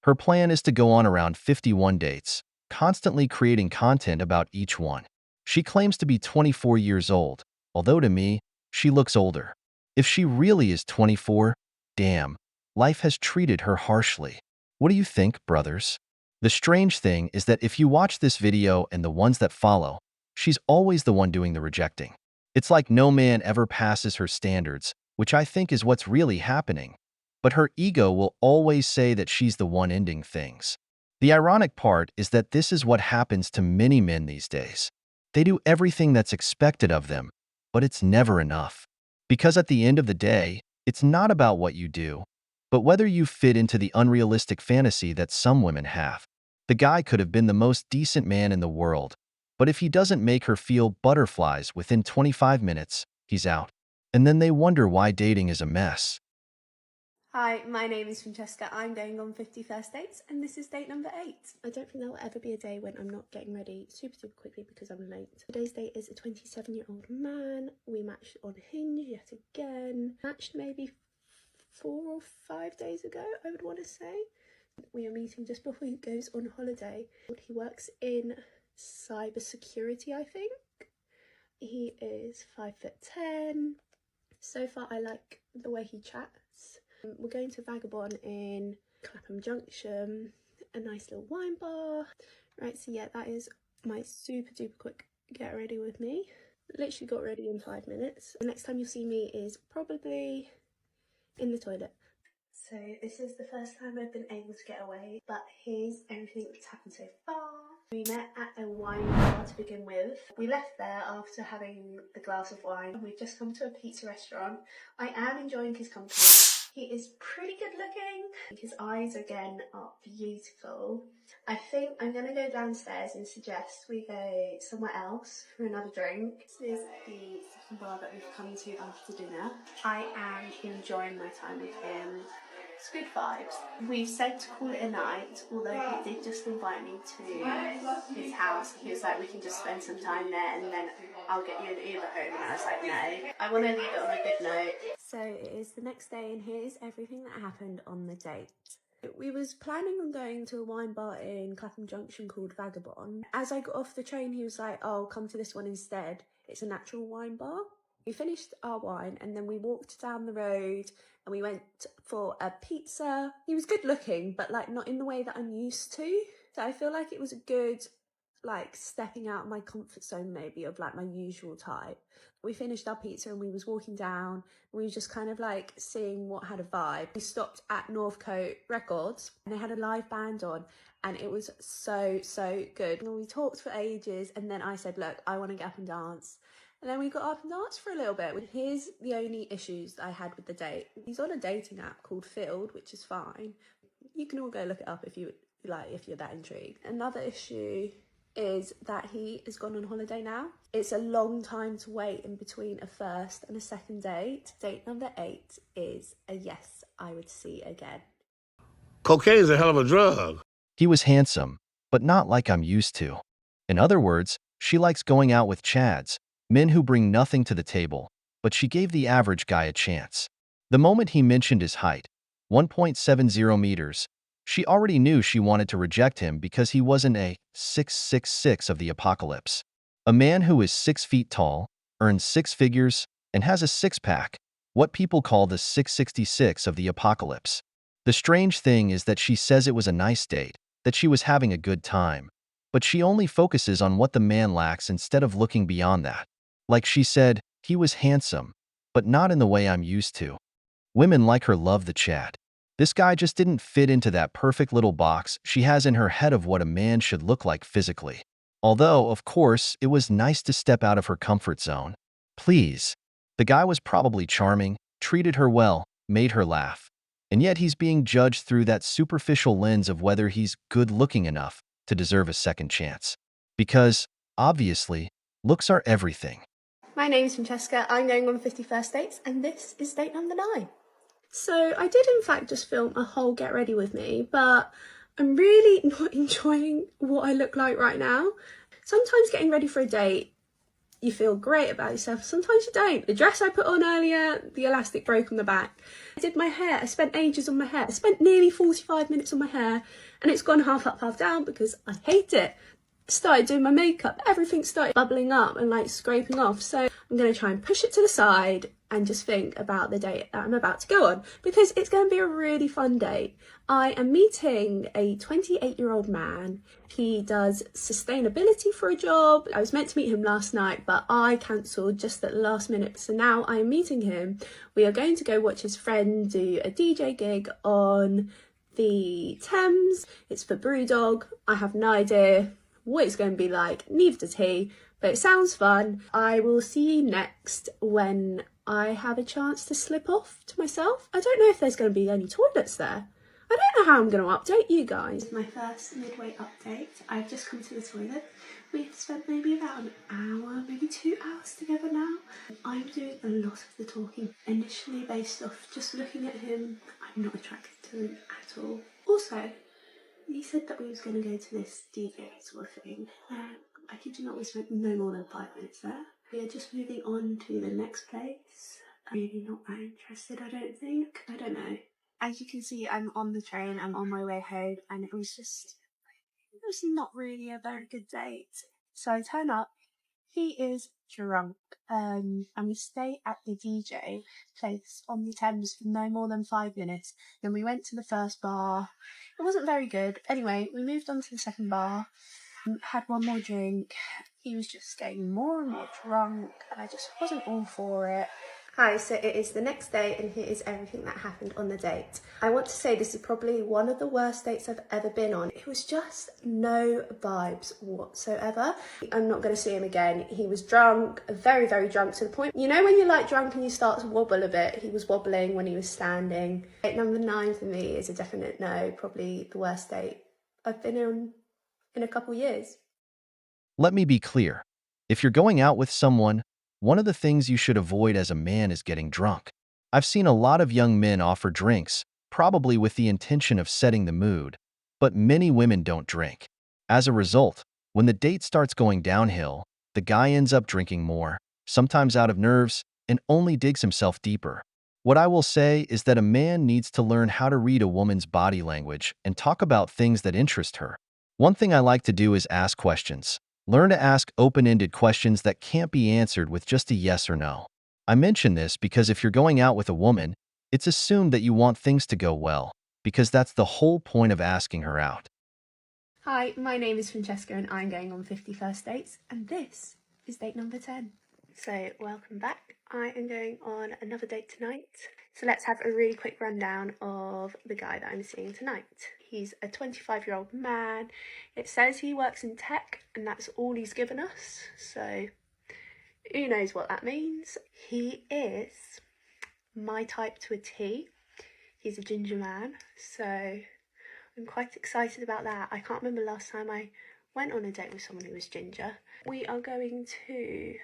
Her plan is to go on around 51 dates, constantly creating content about each one. She claims to be 24 years old, although to me, she looks older. If she really is 24, damn, life has treated her harshly. What do you think, brothers? The strange thing is that if you watch this video and the ones that follow, she's always the one doing the rejecting. It's like no man ever passes her standards, which I think is what's really happening. But her ego will always say that she's the one ending things. The ironic part is that this is what happens to many men these days. They do everything that's expected of them, but it's never enough. Because at the end of the day, it's not about what you do, but whether you fit into the unrealistic fantasy that some women have. The guy could have been the most decent man in the world, but if he doesn't make her feel butterflies within 25 minutes, he's out. And then they wonder why dating is a mess. Hi, my name is Francesca. I'm going on 50 first dates, and this is date number 8. I don't think there will ever be a day when I'm not getting ready super quickly because I'm late. Today's date is a 27-year-old man. We matched on Hinge yet again. Matched maybe 4 or 5 days ago, I would want to say. We are meeting just before he goes on holiday. He works in cybersecurity, I think. He is 5'10". So far, I like the way he chats. We're going to Vagabond in Clapham Junction, a nice little wine bar. Right, so yeah, that is my super duper quick get ready with me. Literally got ready in 5 minutes. The next time you'll see me is probably in the toilet. So this is the first time I've been able to get away, but here's everything that's happened so far. We met at a wine bar to begin with. We left there after having a glass of wine. We've just come to a pizza restaurant. I am enjoying his company. He is pretty good looking. His eyes again are beautiful. I think I'm going to go downstairs and suggest we go somewhere else for another drink. This is the second bar that we've come to after dinner. I am enjoying my time with him. It's good vibes. We've said to call it a night, although he did just invite me to his house. He was like, we can just spend some time there and then I'll get you an Uber home. And I was like, no, I want to leave it on a good note. So it is the next day and here's everything that happened on the date. We was planning on going to a wine bar in Clapham Junction called Vagabond. As I got off the train, he was like, oh, come to this one instead. It's a natural wine bar. We finished our wine and then we walked down the road and we went for a pizza. He was good looking, but like not in the way that I'm used to. So I feel like it was a good, like stepping out of my comfort zone maybe of like my usual type. We finished our pizza and we was walking down and we were just kind of like seeing what had a vibe. We stopped at Northcote Records and they had a live band on and it was so good. And we talked for ages and then I said, look, I want to get up and dance. And then we got up and danced for a little bit. Here's the only issues that I had with the date. He's on a dating app called Filled, which is fine. You can all go look it up if you like, if you're that intrigued. Another issue is that he has gone on holiday now. It's a long time to wait in between a first and a second date. Date number 8 is a yes, I would see again. Cocaine is a hell of a drug. He was handsome, but not like I'm used to. In other words, she likes going out with chads, men who bring nothing to the table, but she gave the average guy a chance. The moment he mentioned his height, 1.70 meters, she already knew she wanted to reject him because he wasn't a 666 of the apocalypse. A man who is 6 feet tall, earns 6 figures, and has a six-pack, what people call the 666 of the apocalypse. The strange thing is that she says it was a nice date, that she was having a good time, but she only focuses on what the man lacks instead of looking beyond that. Like she said, he was handsome, but not in the way I'm used to. Women like her love the chat. This guy just didn't fit into that perfect little box she has in her head of what a man should look like physically. Although, of course, it was nice to step out of her comfort zone. Please. The guy was probably charming, treated her well, made her laugh. And yet he's being judged through that superficial lens of whether he's good-looking enough to deserve a second chance. Because, obviously, looks are everything. My name is Francesca, I'm going on 50 first dates and this is date number 9. So I did in fact just film a whole get ready with me, but I'm really not enjoying what I look like right now. Sometimes getting ready for a date you feel great about yourself. Sometimes you don't. The dress I put on earlier, the elastic broke on the back. I did my hair. I spent ages on my hair. I spent nearly 45 minutes on my hair, and it's gone half up, half down because I hate it. Started doing my makeup. Everything started bubbling up and like scraping off. So I'm going to try and push it to the side and just think about the date that I'm about to go on, because it's going to be a really fun date. I am meeting a 28-year-old man. He does sustainability for a job. I was meant to meet him last night, but I cancelled just at the last minute. So now I am meeting him. We are going to go watch his friend do a DJ gig on the Thames. It's for Brewdog. I have no idea what it's going to be like, neither does he, but it sounds fun. I will see you next when I have a chance to slip off to myself. I don't know if there's going to be any toilets there. I don't know how I'm going to update you guys. My first midway update. I've just come to the toilet. We've spent maybe about an hour, maybe 2 hours together now. I'm doing a lot of the talking, initially based off just looking at him. I'm not attracted to him at all. Also, he said that we was going to go to this DJ sort of thing. I kid you not, we spent no more than 5 minutes there. We are just moving on to the next place. Really not that interested, I don't think. I don't know. As you can see, I'm on the train. I'm on my way home, and it was not really a very good date. So I turn up. He is drunk. And we stay at the DJ place on the Thames for no more than 5 minutes. Then we went to the first bar. It wasn't very good. Anyway, we moved on to the second bar, had one more drink. He was just getting more and more drunk, and I just wasn't all for it. Hi, so it is the next day, and here is everything that happened on the date. I want to say this is probably one of the worst dates I've ever been on. It was just no vibes whatsoever. I'm not going to see him again. He was drunk, very, very drunk, to the point, you know when you're like drunk and you start to wobble a bit? He was wobbling when he was standing. Date number 9 for me is a definite no, probably the worst date I've been on in a couple years. Let me be clear. If you're going out with someone, one of the things you should avoid as a man is getting drunk. I've seen a lot of young men offer drinks, probably with the intention of setting the mood, but many women don't drink. As a result, when the date starts going downhill, the guy ends up drinking more, sometimes out of nerves, and only digs himself deeper. What I will say is that a man needs to learn how to read a woman's body language and talk about things that interest her. One thing I like to do is ask questions. Learn to ask open-ended questions that can't be answered with just a yes or no. I mention this because if you're going out with a woman, it's assumed that you want things to go well, because that's the whole point of asking her out. Hi, my name is Francesca, and I'm going on 50 first dates, and this is date number 10. So welcome back. I am going on another date tonight. So let's have a really quick rundown of the guy that I'm seeing tonight. He's a 25-year-old man. It says he works in tech, and that's all he's given us. So who knows what that means. He is my type to a T. He's a ginger man, so I'm quite excited about that. I can't remember last time I went on a date with someone who was ginger. We are going to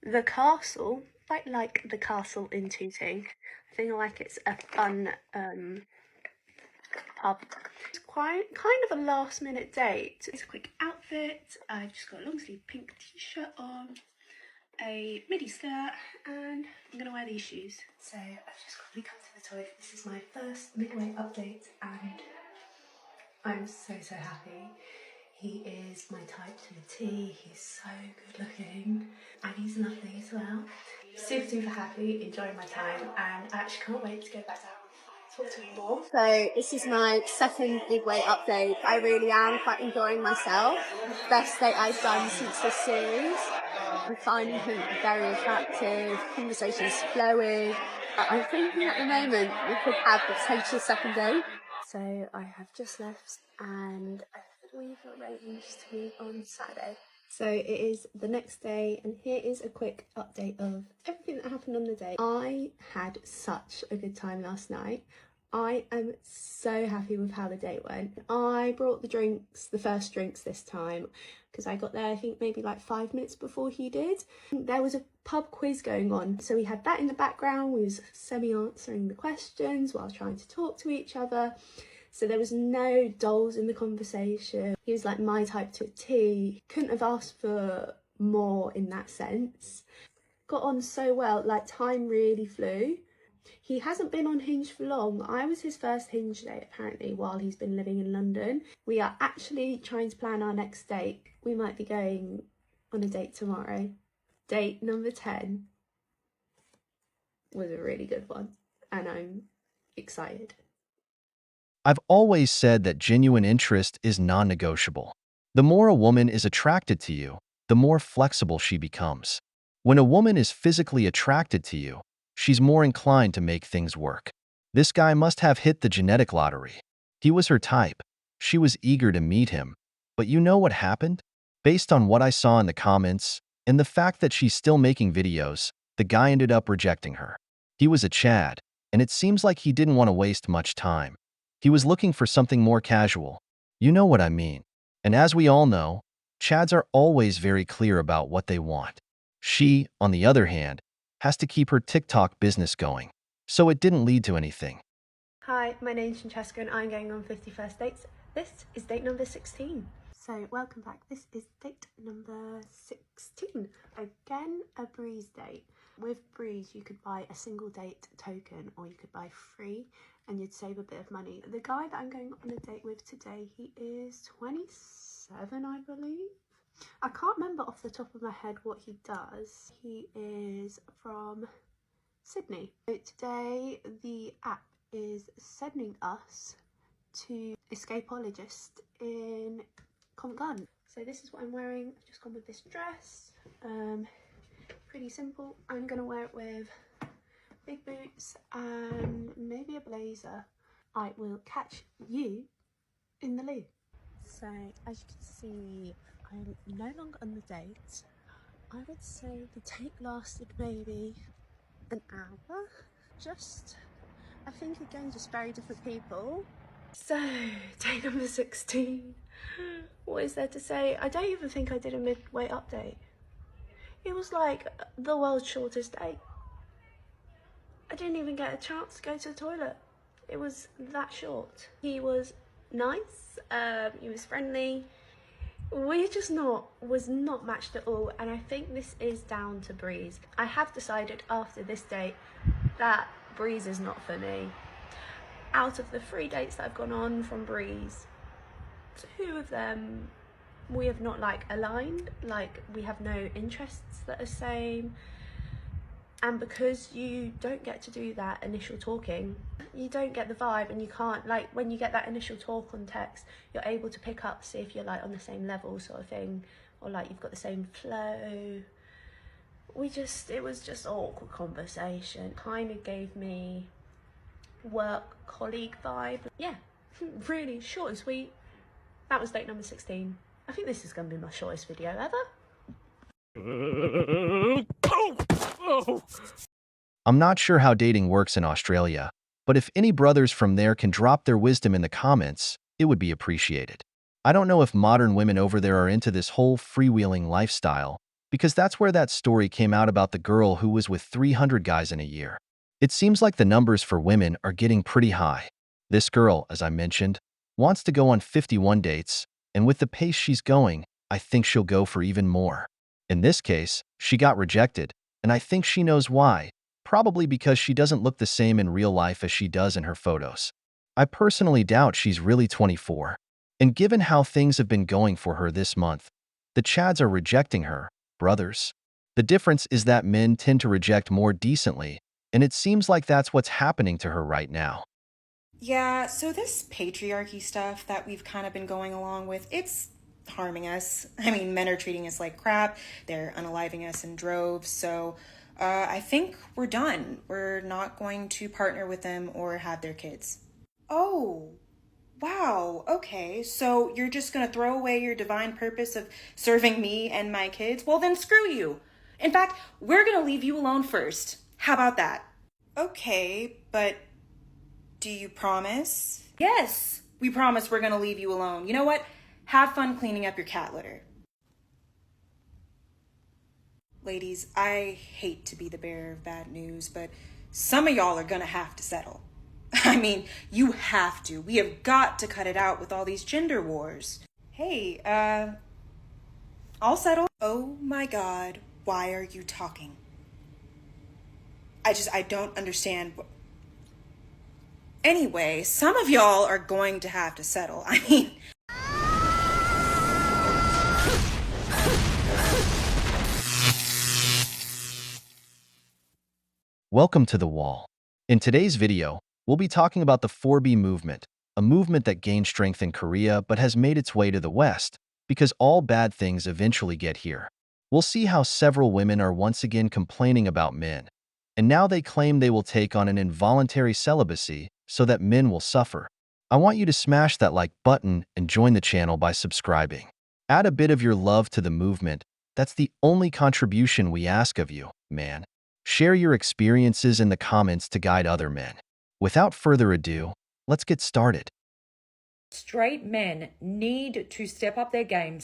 the castle. I like the castle in Tooting. I think it's a fun pub. It's quite kind of a last minute date. It's a quick outfit. I've just got a long sleeve pink t-shirt on, a midi skirt, and I'm gonna wear these shoes. So I've just quickly come to the toilet. This is my first midway update, and I'm so happy. He is my type to a T. He's so good looking, and he's lovely as well. Super happy, enjoying my time, and I actually can't wait to go back down and talk to him more. So this is my second midway update. I really am quite enjoying myself. Best date I've done since this series. I'm finding him very attractive, conversation's flowing. I'm thinking at the moment we could have a potential second date. So I have just left, and we've arranged to meet on Saturday. So it is the next day, and here is a quick update of everything that happened on the day. I had such a good time last night. I am so happy with how the date went. I brought the first drinks this time, because I got there I think maybe like 5 minutes before he did. There was a pub quiz going on, so we had that in the background. We was semi-answering the questions while trying to talk to each other. So there was no dolls in the conversation. He was like my type to a T. Couldn't have asked for more in that sense. Got on so well, like time really flew. He hasn't been on Hinge for long. I was his first Hinge date apparently while he's been living in London. We are actually trying to plan our next date. We might be going on a date tomorrow. Date number 10 was a really good one and I'm excited. I've always said that genuine interest is non-negotiable. The more a woman is attracted to you, the more flexible she becomes. When a woman is physically attracted to you, she's more inclined to make things work. This guy must have hit the genetic lottery. He was her type. She was eager to meet him. But you know what happened? Based on what I saw in the comments, and the fact that she's still making videos, the guy ended up rejecting her. He was a Chad, and it seems like he didn't want to waste much time. He was looking for something more casual. You know what I mean. And as we all know, Chads are always very clear about what they want. She, on the other hand, has to keep her TikTok business going. So it didn't lead to anything. Hi, my name's Francesca and I'm going on 50 first dates. This is date number 16. So welcome back. This is date number 16. Again, a Breeze date. With Breeze, you could buy a single date token or you could buy 3 and you'd save a bit of money. The guy that I'm going on a date with today, he is 27, I believe. I can't remember off the top of my head what he does. He is from Sydney. So today, the app is sending us to Escapologist in Covent Garden. So this is what I'm wearing. I've just gone with this dress. Pretty simple. I'm gonna wear it with big boots and maybe a blazer. I will catch you in the loo. So as you can see, I'm no longer on the date. I would say the date lasted maybe an hour. I think again, just very different people. So, day number 16. What is there to say? I don't even think I did a midway update. It was like the world's shortest date. I didn't even get a chance to go to the toilet. It was that short. He was nice, he was friendly. Was not matched at all, and I think this is down to Breeze. I have decided after this date that Breeze is not for me. Out of the 3 dates that I've gone on from Breeze, 2 of them we have not aligned, we have no interests that are same. And because you don't get to do that initial talking, you don't get the vibe, and you can't, when you get that initial talk on text, you're able to pick up, see if you're on the same level sort of thing, or you've got the same flow. It was just awkward conversation. Kind of gave me work colleague vibe. Yeah, really short and sweet. That was date number 16. I think this is going to be my shortest video ever. I'm not sure how dating works in Australia, but if any brothers from there can drop their wisdom in the comments, it would be appreciated. I don't know if modern women over there are into this whole freewheeling lifestyle, because that's where that story came out about the girl who was with 300 guys in a year. It seems like the numbers for women are getting pretty high. This girl, as I mentioned, wants to go on 51 dates, and with the pace she's going, I think she'll go for even more. In this case, she got rejected, and I think she knows why, probably because she doesn't look the same in real life as she does in her photos. I personally doubt she's really 24. And given how things have been going for her this month, the Chads are rejecting her, brothers. The difference is that men tend to reject more decently, and it seems like that's what's happening to her right now. Yeah, so this patriarchy stuff that we've kind of been going along with, it's harming us. I mean, men are treating us like crap. They're unaliving us in droves. So I think we're done. We're not going to partner with them or have their kids. Oh, wow. Okay. So you're just going to throw away your divine purpose of serving me and my kids? Well, then screw you. In fact, we're going to leave you alone first. How about that? Okay, but do you promise? Yes, we promise we're going to leave you alone. You know what? Have fun cleaning up your cat litter. Ladies, I hate to be the bearer of bad news, but some of y'all are going to have to settle. I mean, you have to. We have got to cut it out with all these gender wars. Hey, I'll settle. Oh my God, why are you talking? I don't understand. Anyway, some of y'all are going to have to settle. I mean... Welcome to The Wall. In today's video, we'll be talking about the 4B movement, a movement that gained strength in Korea but has made its way to the West, because all bad things eventually get here. We'll see how several women are once again complaining about men, and now they claim they will take on an involuntary celibacy so that men will suffer. I want you to smash that like button and join the channel by subscribing. Add a bit of your love to the movement. That's the only contribution we ask of you, man. Share your experiences in the comments to guide other men. Without further ado, let's get started. Straight men need to step up their game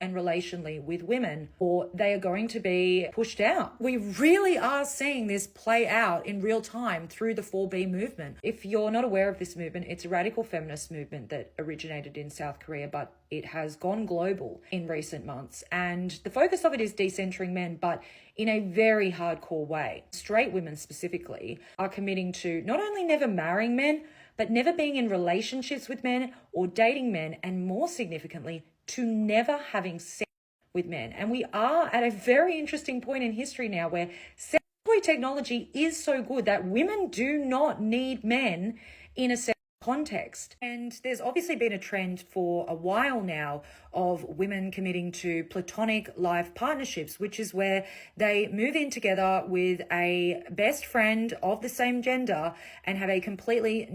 and relationally with women, or they are going to be pushed out. We really are seeing this play out in real time through the 4B movement. If you're not aware of this movement, it's a radical feminist movement that originated in South Korea, but it has gone global in recent months. And the focus of it is decentering men, but in a very hardcore way. Straight women specifically are committing to not only never marrying men, but never being in relationships with men or dating men, and more significantly, to never having sex with men. And we are at a very interesting point in history now where sex toy technology is so good that women do not need men in a sexual context. And there's obviously been a trend for a while now of women committing to platonic life partnerships, which is where they move in together with a best friend of the same gender and have a completely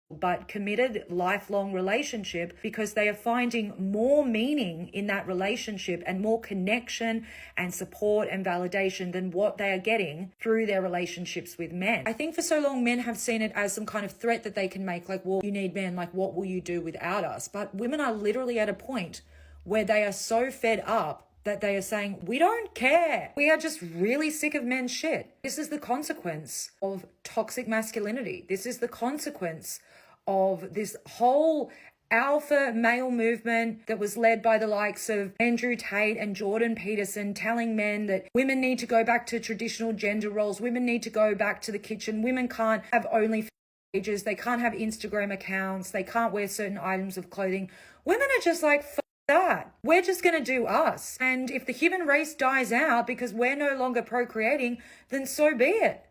but committed lifelong relationship, because they are finding more meaning in that relationship and more connection and support and validation than what they are getting through their relationships with men. I think for so long men have seen it as some kind of threat that they can make, like, well, you need men, like, what will you do without us? But women are literally at a point where they are so fed up that they are saying, we don't care. We are just really sick of men's shit. This is the consequence of toxic masculinity. This is the consequence of this whole alpha male movement that was led by the likes of Andrew Tate and Jordan Peterson, telling men that women need to go back to traditional gender roles. Women need to go back to the kitchen. Women can't have only pages. They can't have Instagram accounts. They can't wear certain items of clothing. Women are just like, that. We're just going to do us. And if the human race dies out because we're no longer procreating, then so be it.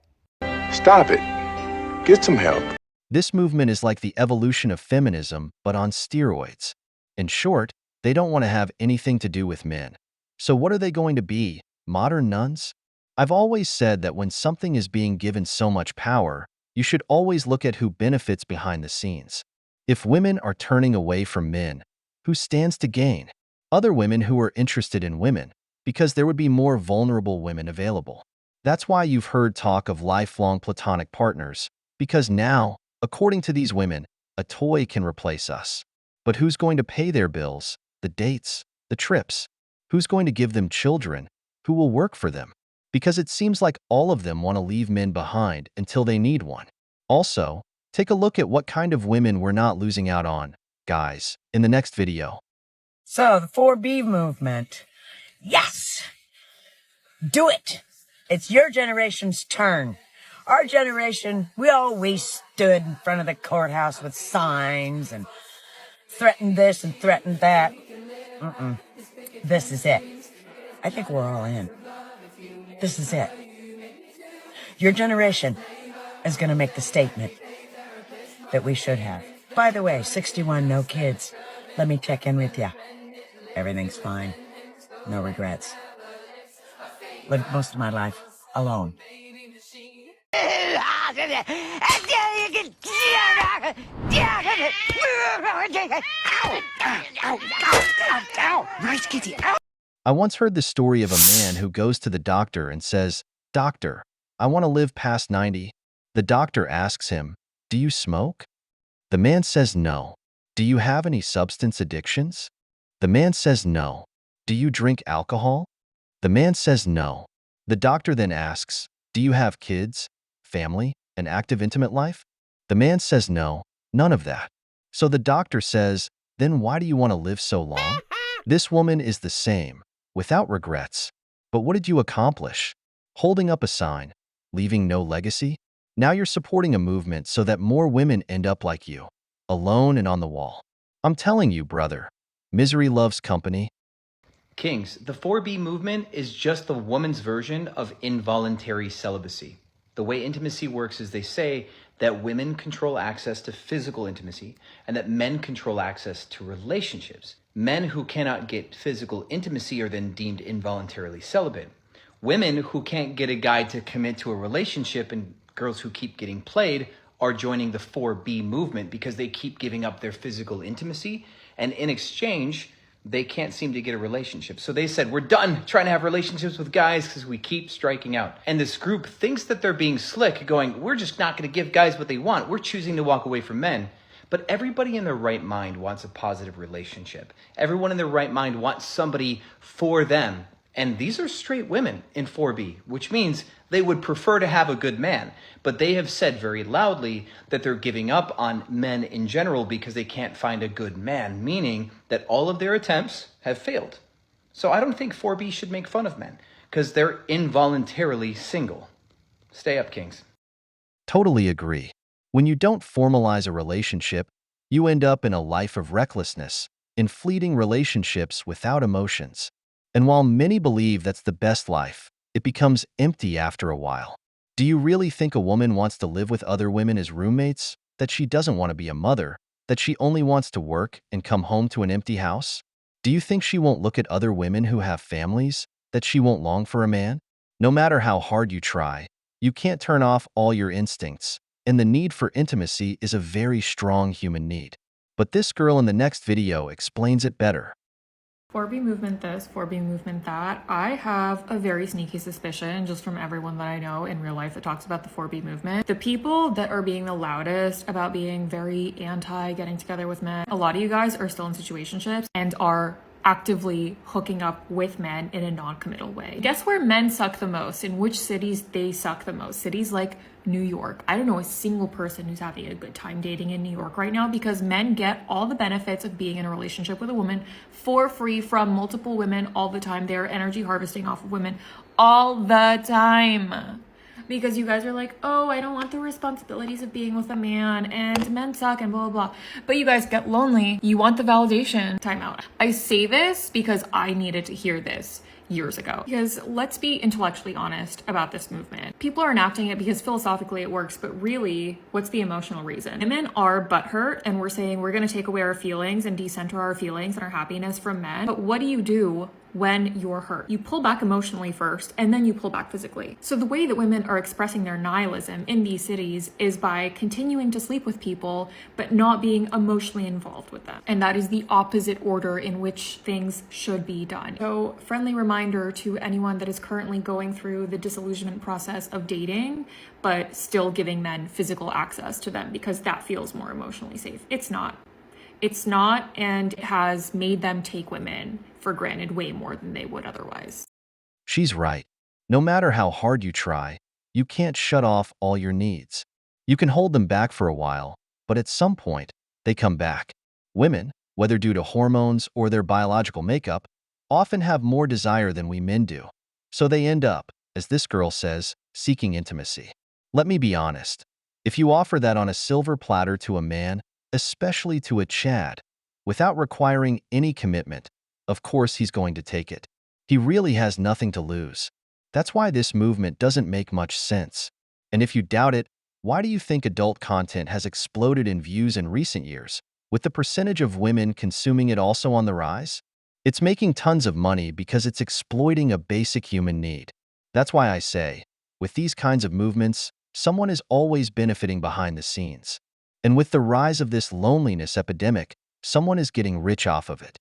Stop it. Get some help. This movement is like the evolution of feminism, but on steroids. In short, they don't want to have anything to do with men. So what are they going to be? Modern nuns? I've always said that when something is being given so much power, you should always look at who benefits behind the scenes. If women are turning away from men, who stands to gain? Other women who are interested in women, because there would be more vulnerable women available. That's why you've heard talk of lifelong platonic partners, because now, according to these women, a toy can replace us. But who's going to pay their bills, the dates, the trips? Who's going to give them children? Who will work for them? Because it seems like all of them want to leave men behind until they need one. Also, take a look at what kind of women we're not losing out on, guys, in the next video. So, the 4B movement. Yes! Do it! It's your generation's turn. Our generation, we always stood in front of the courthouse with signs and threatened this and threatened that. This is it. I think we're all in. This is it. Your generation is going to make the statement that we should have. By the way, 61, no kids. Let me check in with you. Everything's fine. No regrets. Lived most of my life alone. Nice kitty. I once heard the story of a man who goes to the doctor and says, "Doctor, I want to live past 90. The doctor asks him, "Do you smoke?" The man says no. "Do you have any substance addictions?" The man says no. "Do you drink alcohol?" The man says no. The doctor then asks, "Do you have kids, family, an active intimate life?" The man says no, none of that. So the doctor says, "Then why do you want to live so long?" This woman is the same. without regrets. But what did you accomplish? Holding up a sign, leaving no legacy? Now you're supporting a movement so that more women end up like you, alone and on the wall. I'm telling you, brother, misery loves company. Kings, the 4B movement is just the woman's version of involuntary celibacy. The way intimacy works is they say that women control access to physical intimacy and that men control access to relationships. Men who cannot get physical intimacy are then deemed involuntarily celibate. Women who can't get a guy to commit to a relationship and girls who keep getting played are joining the 4B movement because they keep giving up their physical intimacy, and in exchange, they can't seem to get a relationship. So they said, we're done trying to have relationships with guys because we keep striking out. And this group thinks that they're being slick, going, we're just not going to give guys what they want. We're choosing to walk away from men. But everybody in their right mind wants a positive relationship. Everyone in their right mind wants somebody for them. And these are straight women in 4B, which means they would prefer to have a good man. But they have said very loudly that they're giving up on men in general because they can't find a good man, meaning that all of their attempts have failed. So I don't think 4B should make fun of men because they're involuntarily single. Stay up, Kings. Totally agree. When you don't formalize a relationship, you end up in a life of recklessness, in fleeting relationships without emotions. And while many believe that's the best life, it becomes empty after a while. Do you really think a woman wants to live with other women as roommates? That she doesn't want to be a mother? That she only wants to work and come home to an empty house? Do you think she won't look at other women who have families? That she won't long for a man? No matter how hard you try, you can't turn off all your instincts, and the need for intimacy is a very strong human need. But this girl in the next video explains it better. 4B movement this, 4B movement that. I have a very sneaky suspicion just from everyone that I know in real life that talks about the 4B movement. The people that are being the loudest about being very anti getting together with men, a lot of you guys are still in situationships and are actively hooking up with men in a non-committal way. Guess where men suck the most? In which cities they suck the most? Cities like New York. I don't know a single person who's having a good time dating in New York right now because men get all the benefits of being in a relationship with a woman for free from multiple women all the time. They're energy harvesting off of women all the time. Because you guys are like, oh, I don't want the responsibilities of being with a man and men suck and blah, blah, blah. But you guys get lonely. You want the validation. Time out. I say this because I needed to hear this years ago. Because let's be intellectually honest about this movement. People are enacting it because philosophically it works, but really, what's the emotional reason? Women are butthurt and we're saying we're going to take away our feelings and decenter our feelings and our happiness from men. But what do you do when you're hurt? You pull back emotionally first and then you pull back physically. So the way that women are expressing their nihilism in these cities is by continuing to sleep with people but not being emotionally involved with them. And that is the opposite order in which things should be done. So friendly reminder to anyone that is currently going through the disillusionment process of dating but still giving men physical access to them because that feels more emotionally safe. It's not. It's not, and it has made them take women for granted way more than they would otherwise. She's right. No matter how hard you try, you can't shut off all your needs. You can hold them back for a while, but at some point, they come back. Women, whether due to hormones or their biological makeup, often have more desire than we men do. So they end up, as this girl says, seeking intimacy. Let me be honest. If you offer that on a silver platter to a man, especially to a Chad, without requiring any commitment, of course he's going to take it. He really has nothing to lose. That's why this movement doesn't make much sense. And if you doubt it, why do you think adult content has exploded in views in recent years, with the percentage of women consuming it also on the rise? It's making tons of money because it's exploiting a basic human need. That's why I say, with these kinds of movements, someone is always benefiting behind the scenes. And with the rise of this loneliness epidemic, someone is getting rich off of it.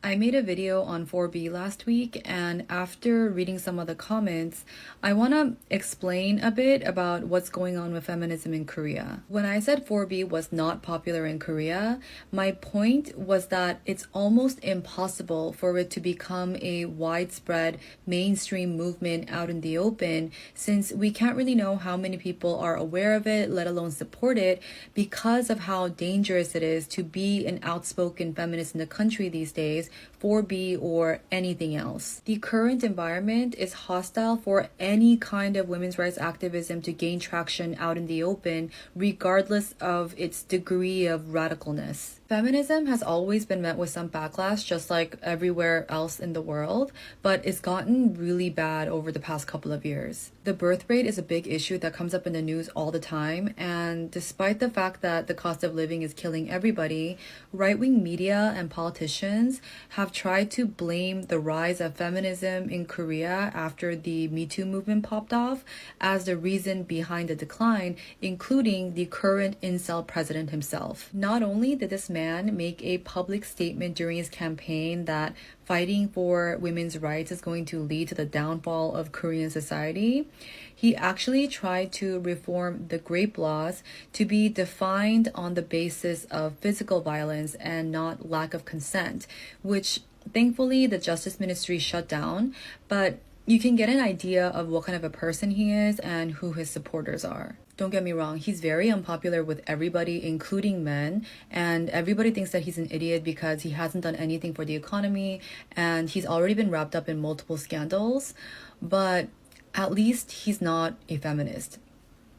I made a video on 4B last week, and after reading some of the comments, I want to explain a bit about what's going on with feminism in Korea. When I said 4B was not popular in Korea, my point was that it's almost impossible for it to become a widespread mainstream movement out in the open, since we can't really know how many people are aware of it, let alone support it, because of how dangerous it is to be an outspoken feminist in the country these days, 4B or anything else. The current environment is hostile for any kind of women's rights activism to gain traction out in the open, regardless of its degree of radicalness. Feminism has always been met with some backlash, just like everywhere else in the world, but it's gotten really bad over the past couple of years. The birth rate is a big issue that comes up in the news all the time, and despite the fact that the cost of living is killing everybody, right-wing media and politicians have tried to blame the rise of feminism in Korea after the Me Too movement popped off as the reason behind the decline, including the current incel president himself. Not only did this man make a public statement during his campaign that fighting for women's rights is going to lead to the downfall of Korean society, he actually tried to reform the rape laws to be defined on the basis of physical violence and not lack of consent, which thankfully the Justice Ministry shut down, but you can get an idea of what kind of a person he is and who his supporters are. Don't get me wrong, he's very unpopular with everybody, including men, and everybody thinks that he's an idiot because he hasn't done anything for the economy and he's already been wrapped up in multiple scandals, but at least he's not a feminist.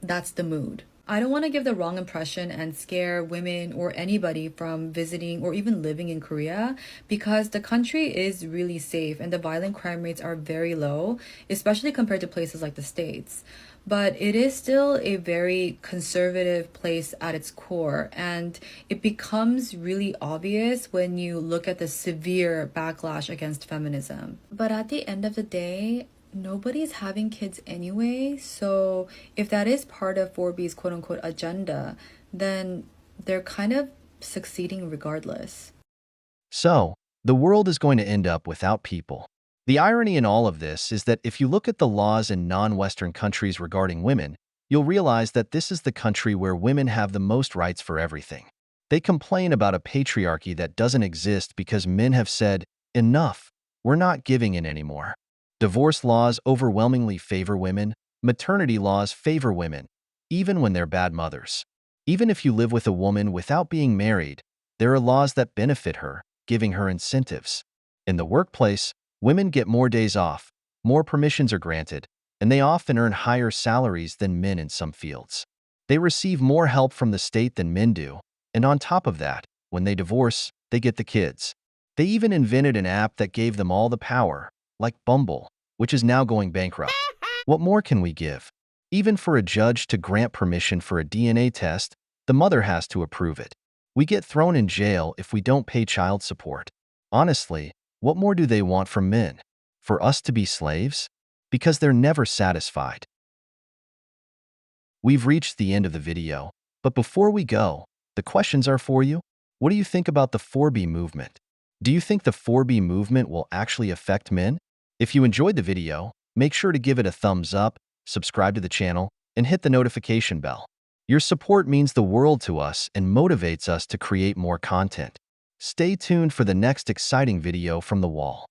That's the mood. I don't want to give the wrong impression and scare women or anybody from visiting or even living in Korea, because the country is really safe and the violent crime rates are very low, especially compared to places like the States. But it is still a very conservative place at its core, and it becomes really obvious when you look at the severe backlash against feminism. But at the end of the day, nobody's having kids anyway, so if that is part of 4B's quote-unquote agenda, then they're kind of succeeding regardless. So, the world is going to end up without people. The irony in all of this is that if you look at the laws in non-Western countries regarding women, you'll realize that this is the country where women have the most rights for everything. They complain about a patriarchy that doesn't exist because men have said, "Enough, we're not giving in anymore." Divorce laws overwhelmingly favor women. Maternity laws favor women, even when they're bad mothers. Even if you live with a woman without being married, there are laws that benefit her, giving her incentives. In the workplace, women get more days off, more permissions are granted, and they often earn higher salaries than men in some fields. They receive more help from the state than men do, and on top of that, when they divorce, they get the kids. They even invented an app that gave them all the power, like Bumble, which is now going bankrupt. What more can we give? Even for a judge to grant permission for a DNA test, the mother has to approve it. We get thrown in jail if we don't pay child support. Honestly, what more do they want from men? For us to be slaves? Because they're never satisfied. We've reached the end of the video, but before we go, the questions are for you. What do you think about the 4B movement? Do you think the 4B movement will actually affect men? If you enjoyed the video, make sure to give it a thumbs up, subscribe to the channel, and hit the notification bell. Your support means the world to us and motivates us to create more content. Stay tuned for the next exciting video from the wall.